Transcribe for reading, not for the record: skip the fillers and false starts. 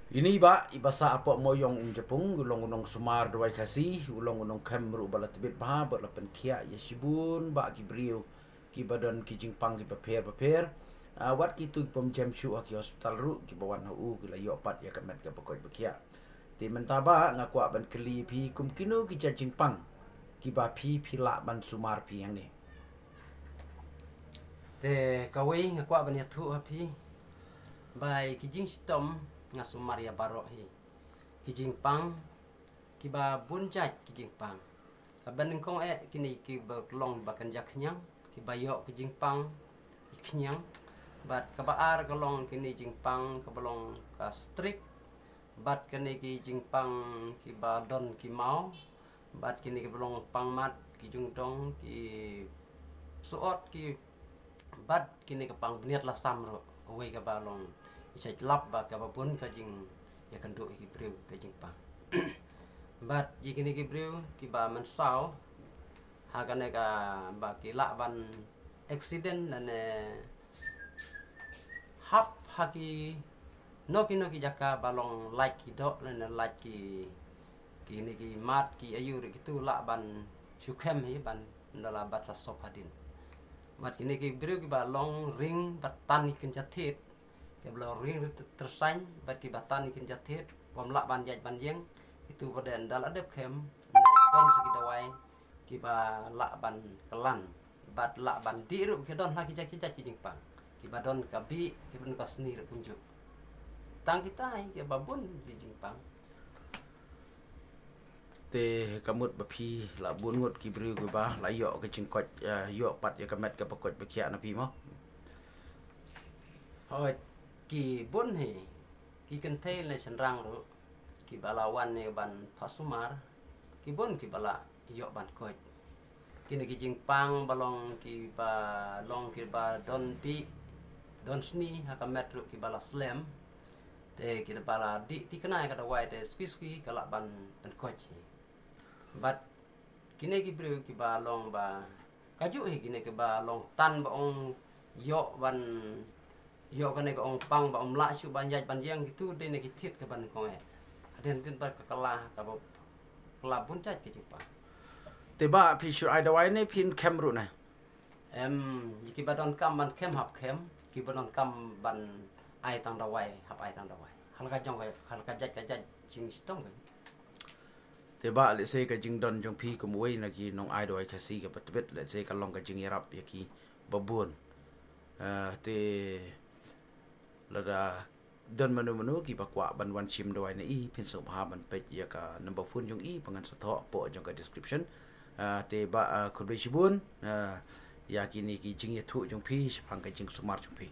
Ini ba ibasa apa moyong Jepung ulong sumar dawai kasih ulong kem ru bala tibit bah berlapan kia yesibun ba gibriu ki badan ki jingpang ki paper wat ki tu pom jam shu ki hospital ru ki bawan hu ki la yopat ya kamet ka pokoi bekia ti mentaba ngakwa ban keli pi kum kinu ki jingpang ki ba pi la ban sumar pi yang ni te kawai ngakwa ban yathu api bai kijing stom ngasumar ya barok hi kijing pang kiba bunjat kijing pang kaban kong kini ki baklong bakan jaknyang ki bayo kijing pang iknyang bat kabaar kalong kini jingpang kabalong ka strik bat kini ki jingpang ki badon ki mau bat kini ki balong pangmat ki jungdong ki suot ki bat kini kapang beniat la samro away ka balong isa lap ba ka babun ka jing ya kan do ki breu ka jing pang bat jikini ki breu ki ba man sao ha ka ne ka ba ki la ban accident dan hap haki noki jaka balong like ki do dan like ki ni ki mat ki ayu ki tu la ban sukem hi ban ndala bat sa sopadin mat kini ki breu ki balong ring batan ikan jatit ya balong ring tersain bat ki batan ikan jatit pom la ban jaj ban jeng itu pada ndal adep kem don segi dawai ki ba la ban kelan bat la ban diru ki don lagi jaki ki jingpang ki badon kabi ki ben kasni ru kunjuk tang kita ki babun di jingpang te kamut bapi la bun ngot ki bru ke ba la yo ke cingkot yo pat ya kamet ke pokot bekia na pi mo hoi ki bun he ki kente le senrang ru ki balawan ne ban pasumar ki bun ki bala yo ban koit kini ki jingpang balong ki ba long ki ba don pi don sni ha kamet ru ki bala slam te ki bala di ti kena ka dawai te squisky kala ban koit bat kini ki breu ki ba long ba kaju hi kini ki ba long tan ba ong yo ban yo kene ka ong pang ba om la su ban jaj ban jeng gitu de ne ki tit ka ban ko aden tin ba ka kala ka ba kala bun jaj ki pa te ba pi shur ai dawai ne pin kamru na ki ba don kam ban kem hap kem ki ba don kam ban ai tang dawai hap ai tang dawai hal ka jong hal ka jaj ching stong te ba le se ka jing don jong pi ko muai na ki nong ai doi ka si ka patbet le se ka long ka jing yarap ya ki babun te la da don manu ki bakwa ban wan chim doi na i pin so ha ban pet ya ka number phone jong i pangan sa tho po jong ka description te ba khul be shibun ya ki ni ki jing ya thu jong pi phang ka jing sumar jong pi